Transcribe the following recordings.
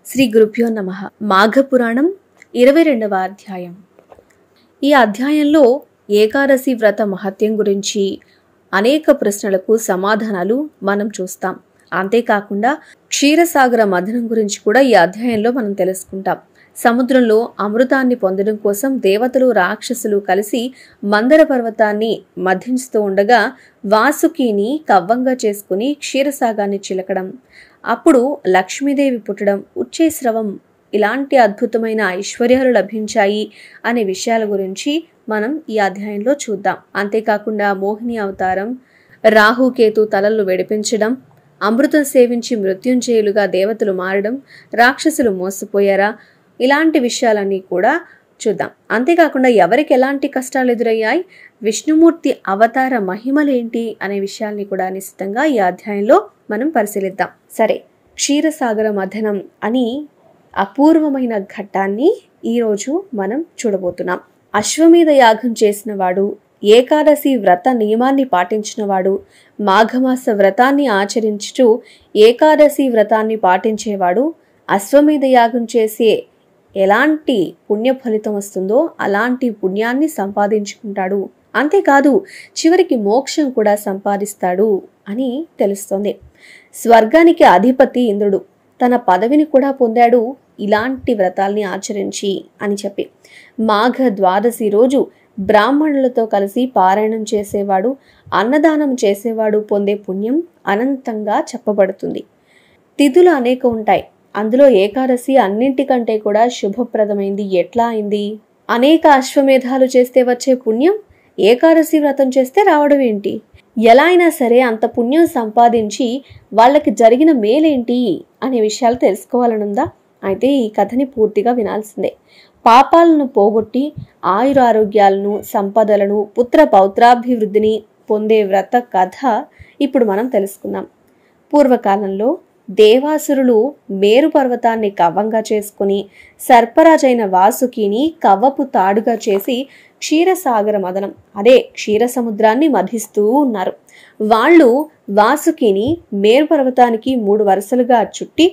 శ్రీ గురుభ్యో నమః. మాఘపురాణం 22వ అధ్యాయం. ఈ అధ్యాయంలో ఏకాదశి వ్రత మహత్యం గురించి అనేక ప్రశ్నలకు సమాధానాలు మనం చూస్తాం. అంతేకాకుండా క్షీరసాగర మథనం గురించి కూడా ఈ అధ్యాయంలో మనం తెలుసుకుంటాం. సముద్రంలో అమృతాన్ని పొందడం కోసం దేవతలు రాక్షసులు కలిసి మందర పర్వతాన్ని మథించుతూ ఉండగా వాసుకిని కవ్వంగా చేసుకుని క్షీరసాగాన్ని చిలకడం, అప్పుడు లక్ష్మీదేవి పుట్టడం, ఉచ్చేస్రవం, ఇలాంటి అద్భుతమైన ఐశ్వర్యాలు లభించాయి అనే విషయాల గురించి మనం ఈ అధ్యాయంలో చూద్దాం. అంతేకాకుండా మోహిని అవతారం, రాహుకేతు తలలు వెడిపించడం, అమృతం సేవించి మృత్యుంజయులుగా దేవతలు మారడం, రాక్షసులు మోసపోయారా, ఇలాంటి విషయాలన్నీ కూడా చూద్దాం. అంతేకాకుండా ఎవరికి ఎలాంటి కష్టాలు ఎదురయ్యాయి, విష్ణుమూర్తి అవతార మహిమలేంటి అనే విషయాల్ని కూడా నిశ్చితంగా ఈ అధ్యాయంలో మనం పరిశీలిద్దాం. సరే, క్షీరసాగర మథనం అని అపూర్వమైన ఘట్టాన్ని ఈరోజు మనం చూడబోతున్నాం. అశ్వమేధ యాగం చేసినవాడు, ఏకాదశి వ్రత నియమాన్ని పాటించినవాడు, మాఘమాస వ్రతాన్ని ఆచరించుచు ఏకాదశి వ్రతాన్ని పాటించేవాడు అశ్వమేధ యాగం చేసే ఎలాంటి పుణ్య ఫలితం వస్తుందో అలాంటి పుణ్యాన్ని సంపాదించుకుంటాడు. అంతేకాదు చివరికి మోక్షం కూడా సంపాదిస్తాడు అని తెలుస్తోంది. స్వర్గానికి అధిపతి ఇంద్రుడు తన పదవిని కూడా పొందాడు ఇలాంటి వ్రతాల్ని ఆచరించి అని చెప్పి. మాఘ ద్వాదశి రోజు బ్రాహ్మణులతో కలిసి పారాయణం చేసేవాడు, అన్నదానం చేసేవాడు పొందే పుణ్యం అనంతంగా చెప్పబడుతుంది. తిథులు అనేక ఉంటాయి, అందులో ఏకాదశి అన్నింటికంటే కూడా శుభప్రదమైంది. ఎట్లా అయింది? అనేక అశ్వమేధాలు చేస్తే వచ్చే పుణ్యం ఏకాదశి వ్రతం చేస్తే రావడం ఏంటి? ఎలా అయినా సరే అంత పుణ్యం సంపాదించి వాళ్ళకి జరిగిన మేలేంటి అనే విషయాలు తెలుసుకోవాలనుందా? అయితే ఈ కథని పూర్తిగా వినాల్సిందే. పాపాలను పోగొట్టి ఆయురారోగ్యాలను, సంపదలను, పుత్ర పౌత్రాభివృద్ధిని పొందే వ్రత కథ ఇప్పుడు మనం తెలుసుకుందాం. పూర్వకాలంలో దేవాసురులు మేరు పర్వతాన్ని కవ్వంగా చేసుకుని సర్పరాజైన వాసుకిని కవ్వపు తాడుగా చేసి క్షీరసాగర మథనం, అదే క్షీర సముద్రాన్ని మధిస్తూ ఉన్నారు. వాళ్ళు వాసుకిని మేరు పర్వతానికి 3 వరుసలుగా చుట్టి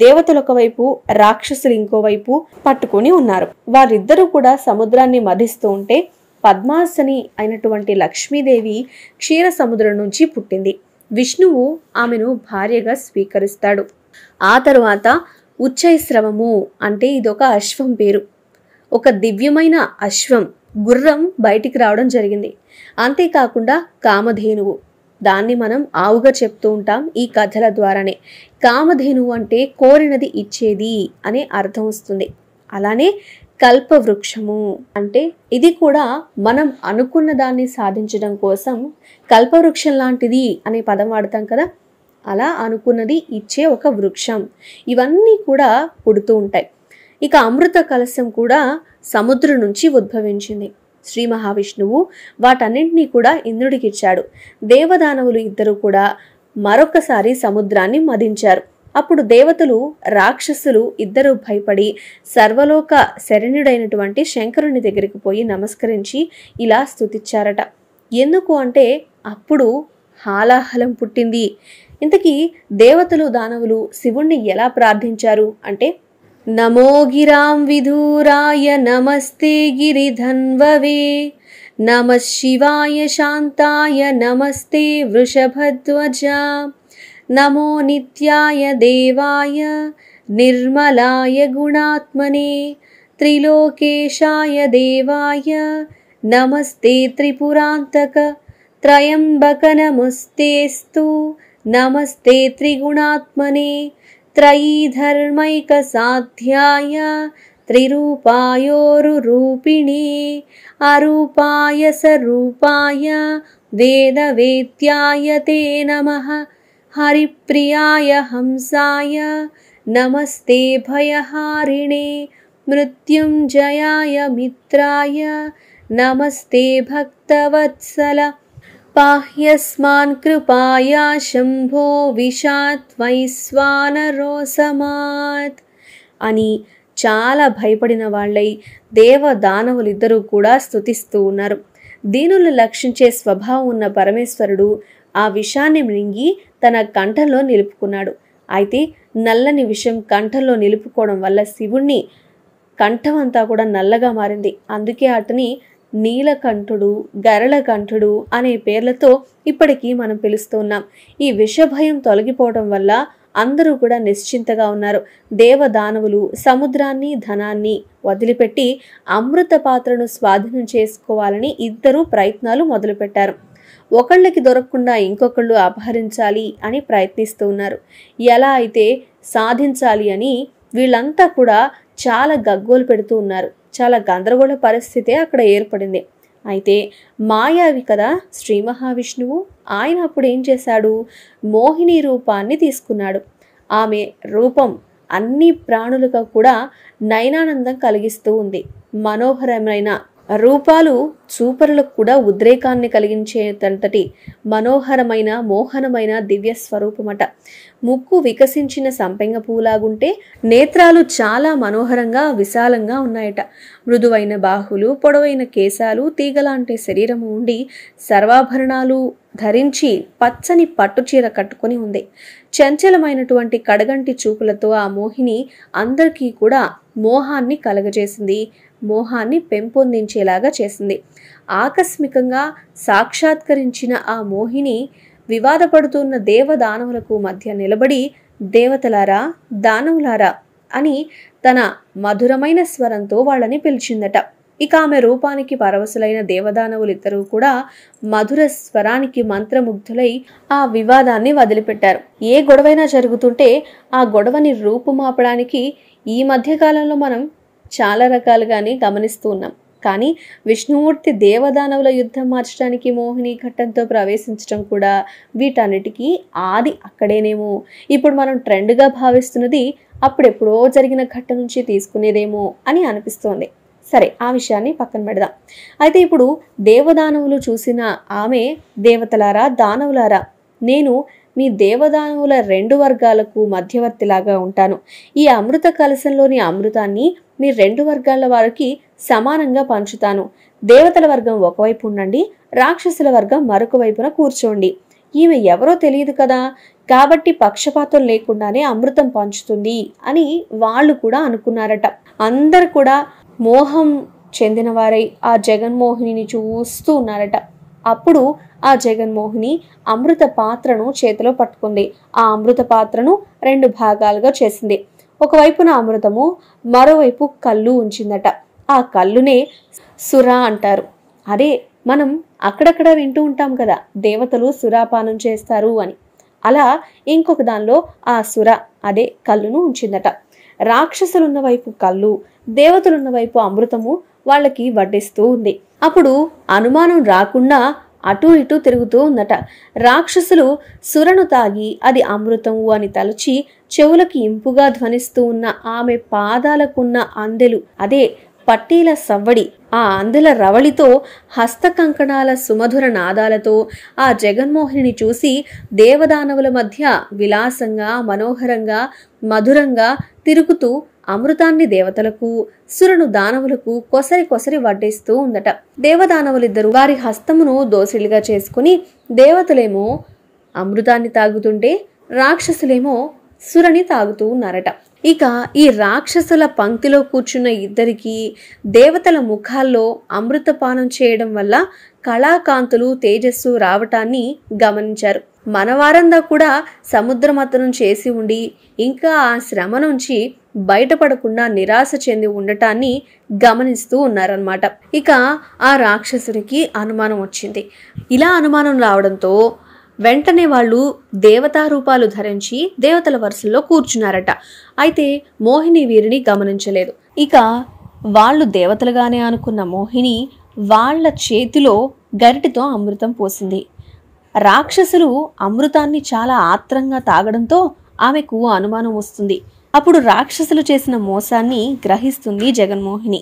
దేవతలు ఒకవైపు, రాక్షసులు ఇంకోవైపు పట్టుకుని ఉన్నారు. వారిద్దరూ కూడా సముద్రాన్ని మధిస్తూ ఉంటే పద్మాసని అయినటువంటి లక్ష్మీదేవి క్షీర సముద్రం నుంచి పుట్టింది. విష్ణువు ఆమెను భార్యగా స్వీకరిస్తాడు. ఆ తరువాత ఉచ్చైస్రవము అంటే ఇదొక అశ్వం పేరు, ఒక దివ్యమైన అశ్వం, గుర్రం బయటికి రావడం జరిగింది. అంతేకాకుండా కామధేనువు, దాన్ని మనం ఆవుగా చెప్తూ ఉంటాం ఈ కథల ద్వారానే. కామధేనువు అంటే కోరినది ఇచ్చేది అనే అర్థం వస్తుంది. అలానే కల్పవృక్షము అంటే ఇది కూడా మనం అనుకున్న దాన్ని సాధించడం కోసం కల్పవృక్షం లాంటిది అనే పదం వాడతాం కదా, అలా అనుకున్నది ఇచ్చే ఒక వృక్షం. ఇవన్నీ కూడా పుడుతూ ఉంటాయి. ఇక అమృత కలశం కూడా సముద్రం నుంచి ఉద్భవించింది. శ్రీ మహావిష్ణువు వాటన్నింటినీ కూడా ఇంద్రుడికి ఇచ్చాడు. దేవదానవులు ఇద్దరు కూడా మరొకసారి సముద్రాన్ని మదించారు. అప్పుడు దేవతలు, రాక్షసులు ఇద్దరు భయపడి సర్వలోక శరణ్యుడైనటువంటి శంకరుని దగ్గరికి పోయి నమస్కరించి ఇలా స్తుతించారట. ఎందుకు అంటే అప్పుడు హాలాహలం పుట్టింది. ఇంతకీ దేవతలు, దానవులు శివుణ్ణి ఎలా ప్రార్థించారు అంటే, నమో గిరాం విధూరాయ నమస్తే గిరిధన్వవే నమః శివాయ శాంతాయ నమస్తే వృషభధ్వజ నమో నిత్యాయ దేవాయ నిర్మలాయ గుణాత్మనే త్రిలోకేశాయ దేవాయ నమస్తే త్రిపురాంతక త్రయంబక నమస్తేస్తు నమస్తే త్రిగుణాత్మనే త్రయీధర్మైక సాధ్యాయ త్రిరూపాయోరురూపిణే అరూపాయ సరూపాయ వేదవేద్యాయ తే నమః హరిప్రియాయ హంసాయ నమస్తే భయహారిణే మృత్యుంజయాయ మిత్రాయ నమస్తే భక్తవత్సల పాహ్యస్మాన్ కృపాయా శంభో విషాత్ వైశ్వానరోసమాత్ అని చాలా భయపడిన వాళ్ళై దేవదానవులిద్దరూ కూడా స్తుతిస్తూ ఉన్నారు. దీనులను లక్షించే స్వభావం ఉన్న పరమేశ్వరుడు ఆ విషాన్ని మృంగి తన కంఠంలో నిలుపుకున్నాడు. అయితే నల్లని విషం కంఠంలో నిలుపుకోవడం వల్ల శివుణ్ణి కంఠం అంతా కూడా నల్లగా మారింది. అందుకే అతని నీలకంఠుడు, గరళకంఠుడు అనే పేర్లతో ఇప్పటికీ మనం పిలుస్తున్నాం. ఈ విషభయం తొలగిపోవడం వల్ల అందరూ కూడా నిశ్చింతగా ఉన్నారు. దేవదానవులు సముద్రాన్ని, ధనాన్ని వదిలిపెట్టి అమృత పాత్రను స్వాధీనం చేసుకోవాలని ఇద్దరు ప్రయత్నాలు మొదలుపెట్టారు. ఒకళ్ళకి దొరకకుండా ఇంకొకళ్ళు అపహరించాలి అని ప్రయత్నిస్తూ ఉన్నారు. ఎలా అయితే సాధించాలి అని వీళ్ళంతా కూడా చాలా గగ్గోలు పెడుతూ ఉన్నారు. చాలా గందరగోళ పరిస్థితే అక్కడ ఏర్పడింది. అయితే మాయావి కదా శ్రీ మహావిష్ణువు, ఆయన అప్పుడు ఏం చేశాడు, మోహిని రూపాన్ని తీసుకున్నాడు. ఆమె రూపం అన్ని ప్రాణులకు కూడా నయనానందం కలిగిస్తూ ఉంది. మనోహరమైన రూపాలు చూపరులకు కూడా ఉద్రేకాన్ని కలిగించేటంతటి మనోహరమైన, మోహనమైన దివ్య స్వరూపమట. ముక్కు వికసించిన సంపెంగ పూలాగుంటే నేత్రాలు చాలా మనోహరంగా, విశాలంగా ఉన్నాయట. మృదువైన బాహులు, పొడవైన కేశాలు, తీగలాంటి శరీరము ఉండి సర్వాభరణాలు ధరించి పచ్చని పట్టుచీర కట్టుకొని ఉంది. చంచలమైనటువంటి కడగంటి చూపులతో ఆ మోహిని అందరికీ కూడా మోహాన్ని కలగజేసింది, మోహాన్ని పెంపొందించేలాగా చేసింది. ఆకస్మికంగా సాక్షాత్కరించిన ఆ మోహిని వివాదపడుతున్న దేవదానవులకు మధ్య నిలబడి, దేవతలారా, దానవులారా అని తన మధురమైన స్వరంతో వాళ్ళని పిలిచిందట. ఇక ఆమె రూపానికి పరవశులైన దేవదానవులిద్దరూ కూడా మధుర స్వరానికి మంత్రముగ్ధులై ఆ వివాదాన్ని వదిలిపెట్టారు. ఏ గొడవైనా జరుగుతుంటే ఆ గొడవని రూపుమాపడానికి ఈ మధ్యకాలంలో మనం చాలా రకాలుగానే గమనిస్తూ ఉన్నాం. కానీ విష్ణుమూర్తి దేవదానవుల యుద్ధం మార్చడానికి మోహిని ఘట్టంతో ప్రవేశించడం కూడా వీటన్నిటికీ ఆది అక్కడేనేమో. ఇప్పుడు మనం ట్రెండ్గా భావిస్తున్నది అప్పుడెప్పుడో జరిగిన ఘట్టం నుంచి తీసుకునేదేమో అని అనిపిస్తోంది. సరే, ఆ విషయాన్ని పక్కన పెడదాం. అయితే ఇప్పుడు దేవదానవులు చూసిన ఆమె, దేవతలారా, దానవులారా, నేను మీ దేవదానవుల రెండు వర్గాలకు మధ్యవర్తిలాగా ఉంటాను. ఈ అమృత కలశంలోని అమృతాన్ని మీ రెండు వర్గాల వారికి సమానంగా పంచుతాను. దేవతల వర్గం ఒకవైపు ఉండండి, రాక్షసుల వర్గం మరొక వైపున కూర్చోండి. ఈమె ఎవరో తెలియదు కదా, కాబట్టి పక్షపాతం లేకుండానే అమృతం పంచుతుంది అని వాళ్ళు కూడా అనుకున్నారట. అందరు కూడా మోహం చెందిన వారై ఆ జగన్మోహిని చూస్తూ ఉన్నారట. అప్పుడు ఆ జగన్మోహిని అమృత పాత్రను చేతిలో పట్టుకుంది. ఆ అమృత పాత్రను రెండు భాగాలుగా చేసింది. ఒకవైపున అమృతము, మరోవైపు కళ్ళు ఉంచిందట. ఆ కళ్ళునే సుర అంటారు. అదే మనం అక్కడక్కడ వింటూ ఉంటాం కదా, దేవతలు సురాపానం చేస్తారు అని. అలా ఇంకొక దానిలో ఆ సుర, అదే కళ్ళును ఉంచిందట. రాక్షసులున్న వైపు కళ్ళు, దేవతలున్న వైపు అమృతము వాళ్ళకి వడ్డిస్తూ ఉంది. అప్పుడు అనుమానం రాకుండా అటూ ఇటూ తిరుగుతూ ఉందట. రాక్షసులు సురను తాగి అది అమృతము అని తలచి చెవులకి ఇంపుగా ధ్వనిస్తూ ఉన్న ఆమె పాదాలకున్న అందెలు, అదే పట్టీల సవ్వడి, ఆ అందెల రవళితో, హస్త కంకణాల సుమధుర నాదాలతో ఆ జగన్మోహిని చూసి దేవదానవుల మధ్య విలాసంగా, మనోహరంగా, మధురంగా తిరుగుతూ అమృతాన్ని దేవతలకు, సురను దానవులకు కొసరి కొసరి వడ్డిస్తూ ఉందట. దేవదానవులిద్దరూ వారి హస్తమును దోసిలిగా చేసుకుని దేవతలేమో అమృతాన్ని తాగుతుంటే రాక్షసులేమో సురని తాగుతూ ఉన్నారట. ఇక ఈ రాక్షసుల పంక్తిలో కూర్చున్న ఇద్దరికి దేవతల ముఖాల్లో అమృతపానం చేయడం వల్ల కళాకాంతులు, తేజస్సు రావటాన్ని గమనించారు. మనవారందా కూడా సముద్రమతనం చేసి ఉండి ఇంకా ఆ శ్రమ నుంచి బయటపడకుండా నిరాశ చెంది ఉండటాన్ని గమనిస్తూ ఉన్నారన్నమాట. ఇక ఆ రాక్షసునికి అనుమానం వచ్చింది. ఇలా అనుమానం రావడంతో వెంటనే వాళ్ళు దేవతా రూపాలు ధరించి దేవతల వరుసల్లో కూర్చున్నారట. అయితే మోహిని వీరిని గమనించలేదు. ఇక వాళ్ళు దేవతలుగానే అనుకున్న మోహిని వాళ్ళ చేతిలో గరిటితో అమృతం పోసింది. రాక్షసులు అమృతాన్ని చాలా ఆత్రంగా తాగడంతో ఆమెకు అనుమానం వస్తుంది. అప్పుడు రాక్షసులు చేసిన మోసాన్ని గ్రహిస్తుంది జగన్మోహిని.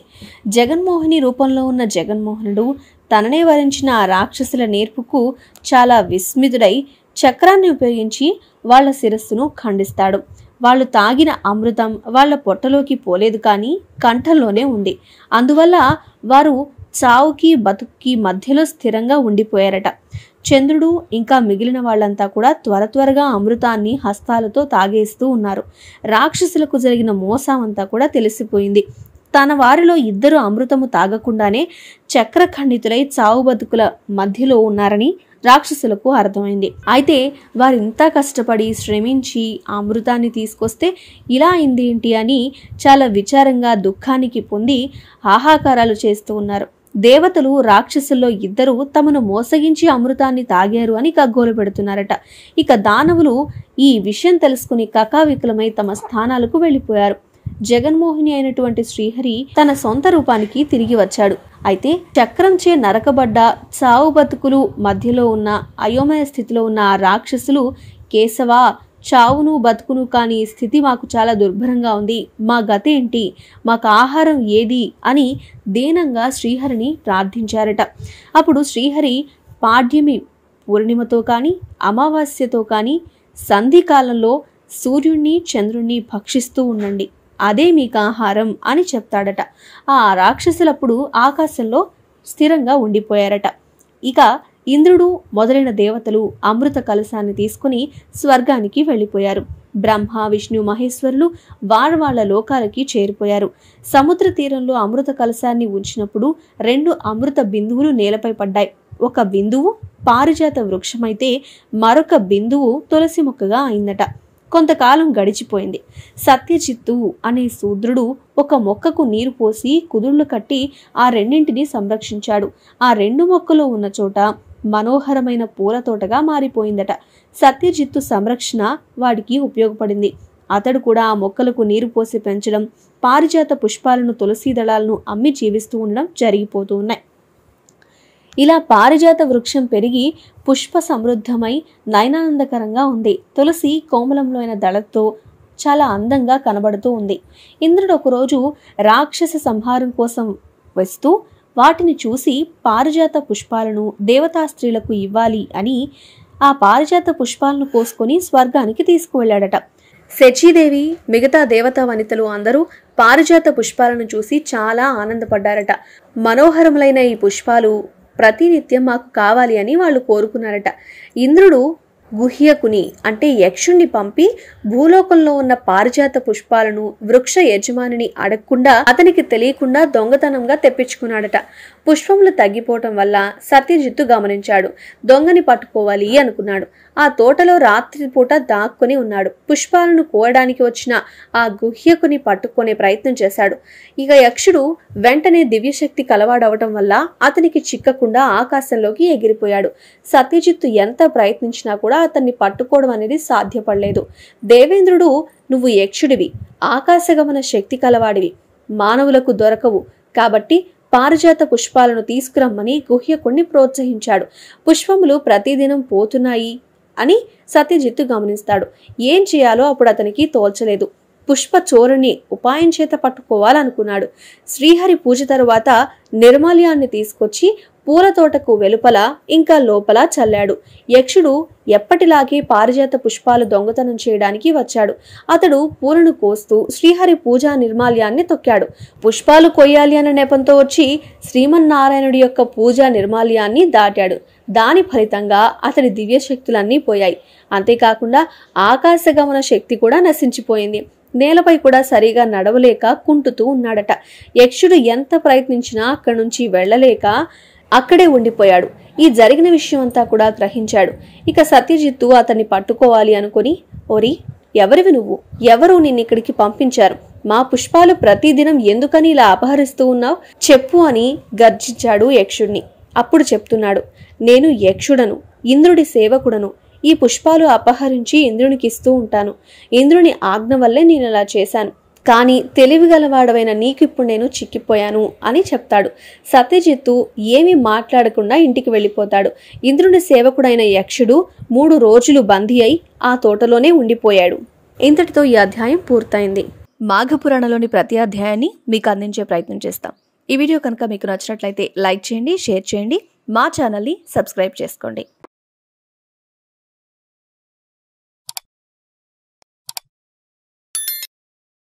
జగన్మోహిని రూపంలో ఉన్న జగన్మోహనుడు తననే వరించిన ఆ రాక్షసుల నేర్పుకు చాలా విస్మితుడై చక్రాన్ని ఉపయోగించి వాళ్ల శిరస్సును ఖండిస్తాడు. వాళ్ళు తాగిన అమృతం వాళ్ల పొట్టలోకి పోలేదు, కానీ కంఠంలోనే ఉంది. అందువల్ల వారు చావుకి బతుక్కి మధ్యలో స్థిరంగా ఉండిపోయారట. చంద్రుడు ఇంకా మిగిలిన వాళ్ళంతా కూడా త్వరగా అమృతాన్ని హస్తాలతో తాగేస్తూ ఉన్నారు. రాక్షసులకు జరిగిన మోసం అంతా కూడా తెలిసిపోయింది. తన వారిలో ఇద్దరు అమృతము తాగకుండానే చక్రఖండితులై చావు బతుకుల మధ్యలో ఉన్నారని రాక్షసులకు అర్థమైంది. అయితే వారింత కష్టపడి శ్రమించి అమృతాన్ని తీసుకొస్తే ఇలా అయిందేంటి అని చాలా విచారంగా దుఃఖానికి పొంది ఆహాకారాలు చేస్తూ ఉన్నారు. దేవతలు రాక్షసుల్లో ఇద్దరు తమను మోసగించి అమృతాన్ని తాగారు అని గగ్గోలు పెడుతున్నారట. ఇక దానవులు ఈ విషయం తెలుసుకుని కకావికలమై తమ స్థానాలకు వెళ్లిపోయారు. జగన్మోహిని అయినటువంటి శ్రీహరి తన సొంత రూపానికి తిరిగి వచ్చాడు. అయితే చక్రంచే నరకబడ్డ చావు బతుకులు మధ్యలో ఉన్న అయోమయ స్థితిలో ఉన్న ఆ రాక్షసులు, కేశవ, చావును బతుకును కాని స్థితి మాకు చాలా దుర్భరంగా ఉంది, మా గతేంటి, మాకు ఆహారం ఏది అని దీనంగా శ్రీహరిని ప్రార్థించారట. అప్పుడు శ్రీహరి పాడ్యమి పూర్ణిమతో కానీ అమావాస్యతో కానీ సంధికాలంలో సూర్యుణ్ణి చంద్రుణ్ణి భక్షిస్తూ ఉండండి, అదే మీకు ఆహారం అని చెప్తాడట. ఆ రాక్షసులప్పుడు ఆకాశంలో స్థిరంగా ఉండిపోయారట. ఇక ఇంద్రుడు మొదలైన దేవతలు అమృత కలశాన్ని తీసుకుని స్వర్గానికి వెళ్ళిపోయారు. బ్రహ్మ, విష్ణు, మహేశ్వరులు వాళ్ళ లోకాలకి చేరిపోయారు. సముద్ర తీరంలో అమృత కలశాన్ని ఉంచినప్పుడు 2 అమృత బిందువులు నేలపై పడ్డాయి. ఒక బిందువు పారిజాత వృక్షమైతే మరొక బిందువు తులసి మొక్కగా అయిందట. కొంతకాలం గడిచిపోయింది. సత్యజిత్తు అనే శూద్రుడు ఒక మొక్కకు నీరు పోసి కుదుళ్లు కట్టి ఆ రెండింటిని సంరక్షించాడు. ఆ 2 మొక్కలు ఉన్న చోట మనోహరమైన పూల తోటగా మారిపోయిందట. సత్యజిత్తు సంరక్షణ వాడికి ఉపయోగపడింది. అతడు కూడా ఆ మొక్కలకు నీరు పోసి పెంచడం, పారిజాత పుష్పాలను, తులసి దళాలను అమ్మి జీవిస్తూ ఉండడం జరిగిపోతూ ఉన్నాయి. ఇలా పారిజాత వృక్షం పెరిగి పుష్ప సమృద్ధమై నయనానందకరంగా ఉంది. తులసి కోమలంలో అయిన దళతో చాలా అందంగా కనబడుతూ ఉంది. ఇంద్రుడు ఒకరోజు రాక్షస సంహారం కోసం వస్తూ వాటిని చూసి పారిజాత పుష్పాలను దేవతా స్త్రీలకు ఇవ్వాలి అని ఆ పారిజాత పుష్పాలను కోసుకొని స్వర్గానికి తీసుకువెళ్ళాడట. శచీదేవి మిగతా దేవతా వనితలు అందరూ పారిజాత పుష్పాలను చూసి చాలా ఆనందపడ్డారట. మనోహరములైన ఈ పుష్పాలు ప్రతినిత్యం మాకు కావాలి అని వాళ్ళు కోరుకున్నారట. ఇంద్రుడు గుహ్యకుని అంటే యక్షుణ్ణి పంపి భూలోకంలో ఉన్న పారిజాత పుష్పాలను వృక్ష యజమానిని అడగకుండా అతనికి తెలియకుండా దొంగతనంగా తెప్పించుకున్నాడట. పుష్పములు తగ్గిపోవటం వల్ల సత్యజిత్తు గమనించాడు. దొంగని పట్టుకోవాలి అనుకున్నాడు. ఆ తోటలో రాత్రిపూట దాక్కుని ఉన్నాడు. పుష్పాలను కోయడానికి వచ్చిన ఆ గుహ్యకుని పట్టుకునే ప్రయత్నం చేశాడు. ఇక యక్షుడు వెంటనే దివ్యశక్తి కలవాడవటం వల్ల అతనికి చిక్కకుండా ఆకాశంలోకి ఎగిరిపోయాడు. సత్యజిత్తు ఎంత ప్రయత్నించినా కూడా అతన్ని పట్టుకోవడం అనేది సాధ్యపడలేదు. దేవేంద్రుడు, నువ్వు యక్షుడివి, ఆకాశగమన శక్తి కలవాడివి, మానవులకు దొరకవు కాబట్టి పారిజాత పుష్పాలను తీసుకురమ్మని గుహ్యకుణ్ణి ప్రోత్సహించాడు. పుష్పములు ప్రతిదినం పోతున్నాయి అని సత్యజిత్తు గమనిస్తాడు. ఏం చేయాలో అప్పుడు అతనికి తోల్చలేదు. పుష్ప చోరుని ఉపాయం చేత పట్టుకోవాలనుకున్నాడు. శ్రీహరి పూజ తరువాత నిర్మాల్యాన్ని తీసుకొచ్చి పూల తోటకు వెలుపల ఇంకా లోపల చల్లాడు. యక్షుడు ఎప్పటిలాగే పారిజాత పుష్పాలు దొంగతనం చేయడానికి వచ్చాడు. అతడు పూలను కోస్తూ శ్రీహరి పూజా నిర్మాల్యాన్ని తొక్కాడు. పుష్పాలు కొయ్యాలి అన్న నెపంతో వచ్చి శ్రీమన్నారాయణుడి యొక్క పూజా నిర్మాల్యాన్ని దాటాడు. దాని ఫలితంగా అతడి దివ్యశక్తులన్నీ పోయాయి. అంతేకాకుండా ఆకాశగమన శక్తి కూడా నశించిపోయింది. నేలపై కూడా సరిగా నడవలేక కుంటుతూ ఉన్నాడట. యక్షుడు ఎంత ప్రయత్నించినా అక్కడి నుంచి వెళ్లలేక అక్కడే ఉండిపోయాడు. ఈ జరిగిన విషయం అంతా కూడా గ్రహించాడు. ఇక సత్యజిత్తు అతన్ని పట్టుకోవాలి అనుకుని, ఓరి, ఎవరివి నువ్వు? ఎవరు నిన్నిక్కడికి పంపించారు? మా పుష్పాలు ప్రతిదినం ఎందుకని ఇలా అపహరిస్తూ ఉన్నావు? చెప్పు అని గర్జించాడు యక్షుడిని. అప్పుడు చెప్తున్నాడు, నేను యక్షుడను, ఇంద్రుడి సేవకుడను. ఈ పుష్పాలు అపహరించి ఇంద్రునికి ఇస్తూ ఉంటాను. ఇంద్రుని ఆజ్ఞ వల్లే నేను ఇలా చేశాను. కానీ తెలివిగలవాడవైన నీకిప్పుడు నేను చిక్కిపోయాను అని చెప్తాడు. సత్యజిత్తు ఏమీ మాట్లాడకుండా ఇంటికి వెళ్ళిపోతాడు. ఇంద్రుని సేవకుడైన యక్షుడు 3 రోజులు బందీ అయి ఆ తోటలోనే ఉండిపోయాడు. ఇంతటితో ఈ అధ్యాయం పూర్తయింది. మాఘపురాణంలోని ప్రతి అధ్యాయాన్ని మీకు అందించే ప్రయత్నం చేస్తాం. ఈ వీడియో కనుక మీకు నచ్చినట్లయితే లైక్ చేయండి, షేర్ చేయండి, మా ఛానల్ని సబ్స్క్రైబ్ చేసుకోండి.